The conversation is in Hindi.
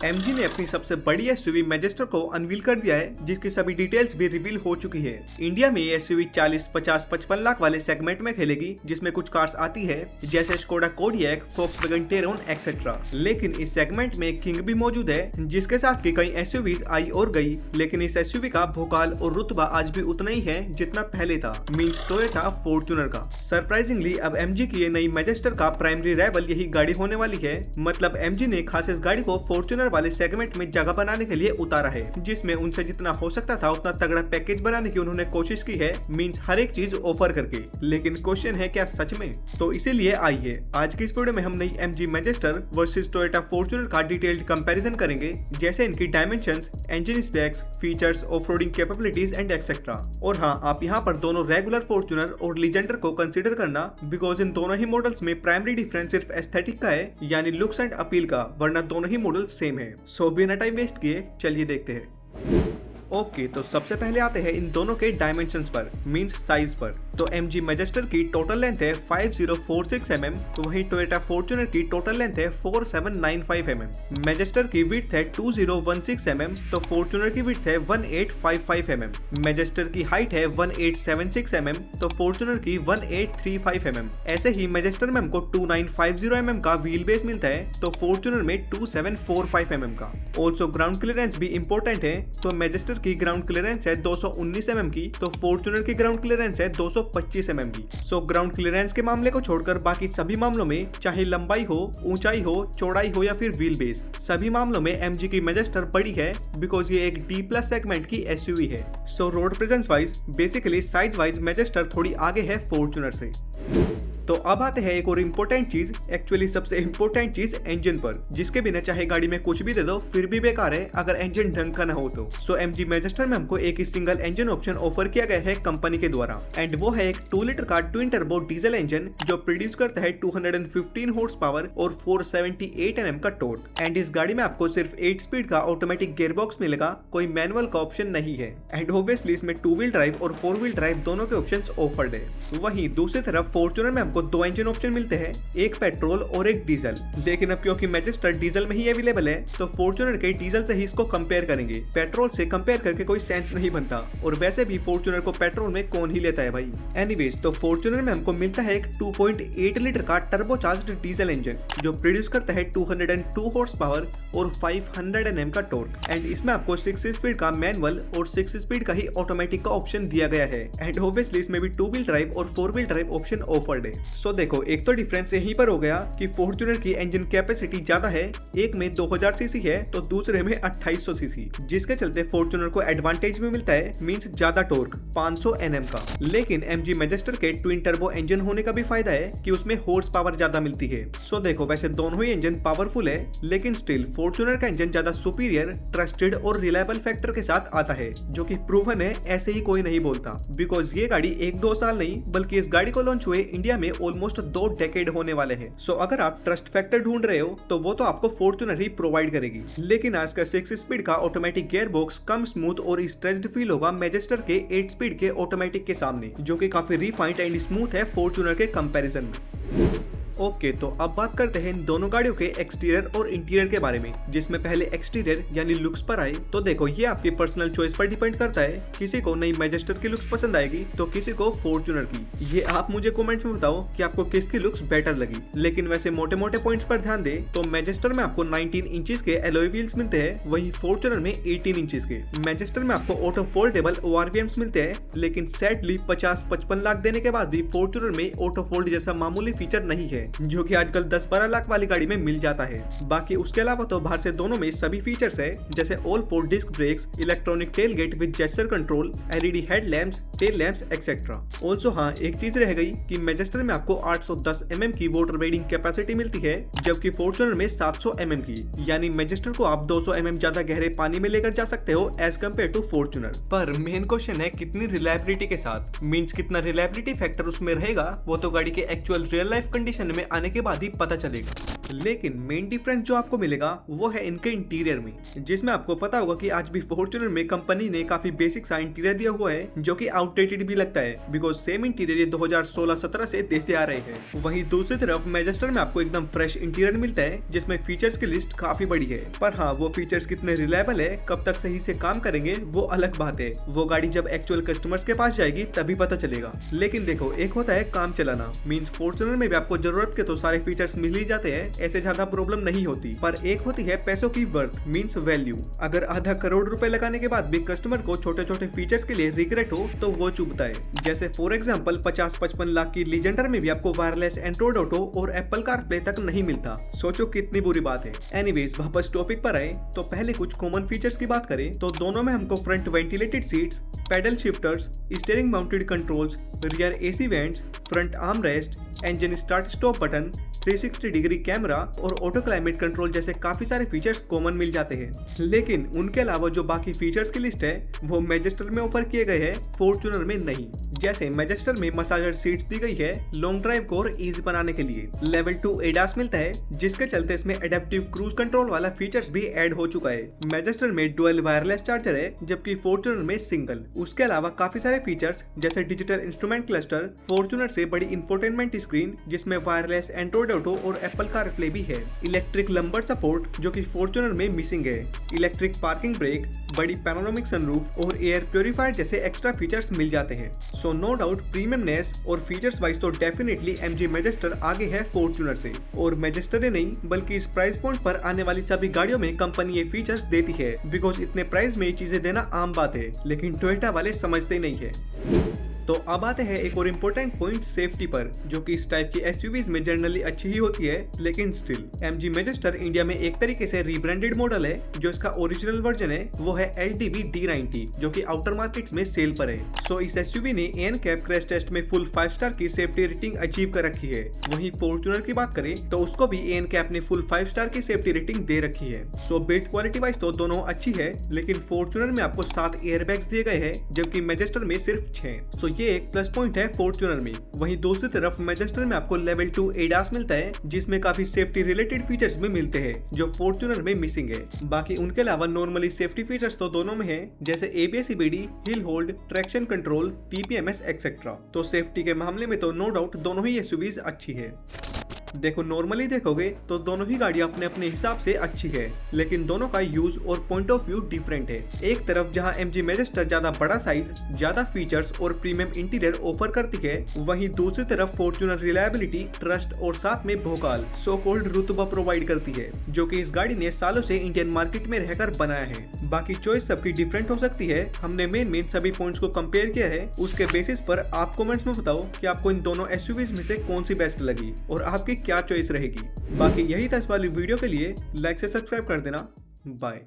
एमजी ने अपनी सबसे बड़ी एसयूवी मैजेस्टर को अनवील कर दिया है, जिसकी सभी डिटेल्स भी रिवील हो चुकी है। इंडिया में ये एसयूवी 40, 50, 55 लाख वाले सेगमेंट में खेलेगी, जिसमें कुछ कार्स आती है जैसे स्कोडा कोडियक, फोक्सवैगन टेरोन एक्सेट्रा। लेकिन इस सेगमेंट में किंग भी मौजूद है, जिसके साथ की कई एसयूवीज आई और गई, लेकिन इस एसयूवी का भोकाल और रुतबा आज भी उतना ही है जितना पहले था, मींस टोयोटा फॉर्च्यूनर का। सरप्राइजिंगली अब एमजी की ये नई मैजेस्टर का प्राइमरी राइवल यही गाड़ी होने वाली है। मतलब एमजी ने खास इस गाड़ी को फॉर्च्यूनर वाले सेगमेंट में जगह बनाने के लिए उतारा है, जिसमें उनसे जितना हो सकता था उतना तगड़ा पैकेज बनाने की उन्होंने कोशिश की है, मींस हर एक चीज ऑफर करके। लेकिन क्वेश्चन है क्या सच में? तो इसीलिए आइए आज की इस वीडियो में हम नई MG Majestor versus Toyota Fortuner का डिटेल्ड कंपैरिजन करेंगे, जैसे इनकी dimensions, engine specs, features, off-roading capabilities and etcetera. और हाँ, आप यहाँ पर दोनों रेगुलर फॉर्च्यूनर और लीजेंडर को कंसीडर करना, बिकॉज इन दोनों ही मॉडल्स में प्राइमरी डिफरेंस सिर्फ एस्थेटिक का है, यानी लुक्स एंड अपील का, वरना दोनों ही मॉडल सेम है। सो बिना टाइम वेस्ट किए चलिए देखते हैं। ओके, तो सबसे पहले आते हैं इन दोनों के डायमेंशंस पर, मींस साइज पर। तो एमजी मैजेस्टर की टोटल लेंथ है 5046 mm, तो वहीं टोयोटा फॉर्च्यूनर की टोटल लेंथ है 4795 mm। मैजेस्टर की विड्थ है 2016 mm, तो फॉर्च्यूनर की विड्थ है 1855 mm। मैजेस्टर की हाइट है 1876 mm, तो फॉर्च्यूनर की 1835 mm। ऐसे ही मैजेस्टर में हमको 2950 mm का व्हील बेस मिलता है, तो फॉर्च्यूनर में 2745 mm का। ऑल्सो ग्राउंड क्लियरेंस भी इंपॉर्टेंट है, तो मैजेस्टर की ग्राउंड क्लियरेंस है 219 mm की, तो फॉर्च्यूनर की ग्राउंड क्लियरेंस है 225 mm की। सो ग्राउंड क्लियरेंस के मामले को छोड़कर बाकी सभी मामलों में, चाहे लंबाई हो, ऊंचाई हो, चौड़ाई हो या फिर व्हील बेस, सभी मामलों में एमजी की मैजेस्टर बड़ी है, बिकॉज ये एक डी प्लस सेगमेंट की एसयूवी है। So road presence wise, basically size wise Majestor थोड़ी आगे है फॉर्च्यूनर से। तो अब आते हैं एक और इम्पोर्टेंट चीज, एक्चुअली सबसे इम्पोर्टेंट चीज इंजन पर, जिसके बिना चाहे गाड़ी में कुछ भी दे दो फिर भी बेकार है अगर इंजन ढंग का ना हो तो। सो एमजी मैजेस्टर में हमको एक ही सिंगल इंजन ऑप्शन ऑफर किया गया है कंपनी के द्वारा, एंड वो है एक 2 लीटर का ट्विन टर्बो डीजल इंजन जो प्रोड्यूस करता है 215 हॉर्स पावर और 478 Nm का टॉर्क। एंड इस गाड़ी में आपको सिर्फ 8 स्पीड का ऑटोमेटिक गियरबॉक्स मिलेगा, कोई मैनुअल का ऑप्शन नहीं है। एंड ऑब्वियसली इसमें 2 व्हील ड्राइव और 4 व्हील ड्राइव दोनों के ऑप्शंस ऑफर्ड है। वहीं दूसरी तरफ फॉर्च्यूनर में हमको 2 इंजन ऑप्शन मिलते हैं, एक पेट्रोल और एक डीजल। लेकिन अब क्योंकि मैजेस्टर डीजल में ही अवेलेबल है, तो फॉर्च्यूनर के डीजल से ही इसको कंपेयर करेंगे। पेट्रोल से कंपेयर करके कोई सेंस नहीं बनता, और वैसे भी फॉर्च्यूनर को पेट्रोल में कौन ही लेता है भाई। एनीवेज, तो फॉर्च्यूनर में हमको मिलता है एक 2.8 लीटर का टर्बोचार्ज्ड डीजल इंजन जो प्रोड्यूस करता है 202 हॉर्स पावर और 500 Nm का टॉर्क। एंड इसमें आपको 6 स्पीड का मैनुअल और 6 स्पीड का ही ऑटोमेटिक का ऑप्शन दिया गया है। एंड ऑब्वियसली इसमें भी 2 व्हील ड्राइव और 4 व्हील ड्राइव ऑप्शन ऑफर्ड है। सो देखो, एक तो डिफरेंस यहीं पर हो गया कि फॉर्च्यूनर की इंजन कैपेसिटी ज्यादा है, एक में 2000 सीसी है तो दूसरे में 2800 सीसी, जिसके चलते फॉर्च्यूनर को एडवांटेज भी मिलता है, मींस ज्यादा टॉर्क 500 Nm का। लेकिन एमजी मैजेस्टर के ट्विन टर्बो इंजन होने का भी फायदा है कि उसमें हॉर्स पावर ज्यादा मिलती है। सो देखो, वैसे दोनों ही इंजन पावरफुल है, लेकिन स्टिल फॉर्च्यूनर का इंजन ज्यादा सुपीरियर, ट्रस्टेड और रिलायबल फैक्टर के साथ आता है, जो कि प्रूवन है, ऐसे ही कोई नहीं बोलता। बिकॉज ये गाड़ी 1-2 साल नहीं, बल्कि इस गाड़ी को लॉन्च हुए इंडिया में ऑलमोस्ट 2 डेकेड होने वाले हैं। सो अगर आप ट्रस्ट फैक्टर ढूंढ रहे हो तो वो तो आपको फॉर्च्यूनर ही प्रोवाइड करेगी। लेकिन आज का 6 स्पीड का ऑटोमेटिक गियर बॉक्स कम स्मूथ और स्ट्रेच्ड फील होगा मैजेस्टर के 8 स्पीड के ऑटोमेटिक के सामने, जो कि काफी रिफाइंड एंड स्मूथ है फॉर्च्यूनर के कंपैरिजन में। ओके, तो अब बात करते हैं इन दोनों गाड़ियों के एक्सटीरियर और इंटीरियर के बारे में, जिसमें पहले एक्सटीरियर यानी लुक्स पर आए। तो देखो, ये आपकी पर्सनल चॉइस पर डिपेंड करता है, किसी को नई मैजेस्टर की लुक्स पसंद आएगी तो किसी को फॉर्च्यूनर की। ये आप मुझे कमेंट में बताओ कि आपको किसकी लुक्स बेटर लगी। लेकिन वैसे मोटे मोटे पॉइंट्स पर ध्यान दे तो मैजेस्टर में आपको 19 इंचेस के एलॉय व्हील्स मिलते हैं, वहीं फॉर्च्यूनर में 18 इंचेस के। मैजेस्टर में आपको ऑटो फोल्डेबल ORVMs मिलते हैं, लेकिन सैडली 50-55 लाख देने के बाद भी फॉर्च्यूनर में ऑटो फोल्ड जैसा मामूली फीचर नहीं है, जो कि आजकल 10-12 लाख वाली गाड़ी में मिल जाता है। बाकी उसके अलावा तो बाहर से दोनों में सभी फीचर्स है, जैसे all 4 disc brakes, electronic tailgate with gesture control, LED headlamps, tail lamps etcetera. Also हाँ, एक चीज रह गई कि मैजेस्टर में आपको 810 mm की वाटर वेडिंग कैपेसिटी मिलती है, जबकि फॉर्च्यूनर में 700 mm की, यानी मैजेस्टर को आप 200 mm ज्यादा गहरे पानी में लेकर जा सकते हो एज कम्पेयर टू फॉर्च्यूनर। पर मेन क्वेश्चन है कितनी रिलायबिलिटी के साथ, मींस कितना रिलायबिलिटी फैक्टर उसमें रहेगा, वो तो गाड़ी के एक्चुअल रियल लाइफ कंडीशन में आने के बाद ही पता चलेगा। लेकिन मेन डिफरेंस जो आपको मिलेगा वो है इनके इंटीरियर में, जिसमें आपको पता होगा कि आज भी फॉर्च्यूनर में कंपनी ने काफी बेसिक सा इंटीरियर दिया हुआ है जो कि आउटडेटेड भी लगता है, बिकॉज सेम इंटीरियर ये 2016-17 से देते आ रहे हैं। वहीं दूसरी तरफ मैजेस्टर में आपको एकदम फ्रेश इंटीरियर मिलता है जिसमें फीचर्स की लिस्ट काफी बड़ी है, पर हाँ वो फीचर्स कितने रिलायबल है, कब तक सही से काम करेंगे वो अलग बात है। वो गाड़ी जब एक्चुअल कस्टमर्स के पास जाएगी तभी पता चलेगा। लेकिन देखो, एक होता है काम चलाना, मींस फॉर्च्यूनर में भी आपको जरूरत के तो सारे फीचर्स मिल ही जाते हैं, ऐसे ज्यादा प्रॉब्लम नहीं होती, पर एक होती है पैसों की वर्थ मींस वैल्यू। अगर आधा करोड़ रुपए लगाने के बाद भी कस्टमर को छोटे छोटे फीचर्स के लिए रिग्रेट हो तो वो चुभता है। जैसे फॉर एग्जांपल 50-55 लाख की लीजेंडर में भी आपको वायरलेस एंड्रॉइड ऑटो और एप्पल कारप्ले तक नहीं मिलता। सोचो कितनी बुरी बात है। एनीवेज वापस टॉपिक पर आए तो पहले कुछ कॉमन फीचर्स की बात करें तो दोनों में हमको front ventilated seats, paddle shifters, steering mounted controls, rear AC vents, front arm rest, engine start stop button, 360 degree camera और ऑटो क्लाइमेट कंट्रोल जैसे काफी सारे फीचर्स कॉमन मिल जाते हैं। लेकिन उनके अलावा जो बाकी फीचर्स की लिस्ट है वो मैजेस्टर में ऑफर किए गए हैं, फॉर्च्यूनर में नहीं। जैसे मैजेस्टर में मसाजर सीट्स दी गई है लॉन्ग ड्राइव को और इजी बनाने के लिए। लेवल 2 एडास मिलता है जिसके चलते इसमें एडेप्टिव क्रूज कंट्रोल वाला फीचर्स भी ऐड हो चुका है। मैजेस्टर में डुअल वायरलेस चार्जर है जबकि फॉर्च्यूनर में सिंगल। उसके अलावा काफी सारे फीचर्स जैसे डिजिटल इंस्ट्रूमेंट क्लस्टर, फॉर्च्यूनर से बड़ी इंफोटेनमेंट स्क्रीन जिसमें वायरलेस एंड्रॉइड ऑटो और एप्पल कारप्ले भी है, इलेक्ट्रिक लंबर सपोर्ट जो कि फॉर्च्यूनर में मिसिंग है, इलेक्ट्रिक पार्किंग ब्रेक, बड़ी पैनोरामिक सनरूफ और एयर प्योरीफायर जैसे एक्स्ट्रा फीचर्स मिल जाते हैं। सो नो डाउट प्रीमियमनेस और फीचर्स वाइज तो डेफिनेटली एमजी मैजेस्टर आगे है फॉर्च्यूनर से। और मैजेस्टर ही नहीं बल्कि इस प्राइस पॉइंट पर आने वाली सभी गाड़ियों में कंपनी ये फीचर्स देती है, बिकॉज इतने प्राइस में ये चीजें देना आम बात है, लेकिन टोयोटा वाले समझते नहीं है। तो अब आते हैं एक और इम्पोर्टेंट पॉइंट सेफ्टी पर, जो कि इस टाइप की एसयूवीज में जनरली अच्छी ही होती है, लेकिन स्टिल एमजी मैजेस्टर इंडिया में एक तरीके से रीब्रांडेड मॉडल है। जो इसका ओरिजिनल वर्जन है वो है LDV D90 जो कि आउटर मार्केट्स में सेल पर है। सो इस एसयूवी ने ANCAP क्रैश टेस्ट में फुल 5 स्टार की सेफ्टी रेटिंग अचीव कर रखी है। वहीं फॉर्च्यूनर की बात करें तो उसको भी ANCAP ने फुल 5 स्टार की सेफ्टी रेटिंग दे रखी है। सो बिल्ड क्वालिटी वाइज तो दोनों अच्छी है, लेकिन फॉर्च्यूनर में आपको 7 एयरबैग्स दिए गए हैं जबकि मैजेस्टर में सिर्फ 6। सो ये एक प्लस पॉइंट है फॉर्च्यूनर में। वहीं दूसरी तरफ मैजेस्टर में आपको लेवल 2 एडास मिलता है जिसमें काफी सेफ्टी रिलेटेड फीचर्स भी मिलते हैं जो फॉर्च्यूनर में मिसिंग है। बाकी उनके अलावा नॉर्मली सेफ्टी फीचर्स तो दोनों में है, जैसे ABS EBD, hill hold, traction control, TPMS etcetera. तो सेफ्टी के मामले में तो नो डाउट दोनों ही एसयूवीज अच्छी है। देखो नॉर्मली देखोगे तो दोनों ही गाड़ियां अपने अपने हिसाब से अच्छी है, लेकिन दोनों का यूज और पॉइंट ऑफ व्यू डिफरेंट है। एक तरफ जहां एमजी मैजेस्टर ज्यादा बड़ा साइज, ज्यादा फीचर्स और प्रीमियम इंटीरियर ऑफर करती है, वहीं दूसरी तरफ फॉर्च्यूनर रिलायबिलिटी, ट्रस्ट और साथ में भोकाल सो कॉल्ड रुतबा प्रोवाइड करती है, जो कि इस गाड़ी ने सालों से इंडियन मार्केट में रहकर बनाया है। बाकी चॉइस सबकी डिफरेंट हो सकती है। हमने मेन सभी पॉइंट्स को कंपेयर किया है, उसके बेसिस पर आप कमेंट्स में बताओ कि आपको इन दोनों एसयूवीज में से कौन सी बेस्ट लगी और आपकी क्या चॉइस रहेगी। बाकी यही था इस वाली वीडियो के लिए, लाइक से सब्सक्राइब कर देना। बाय।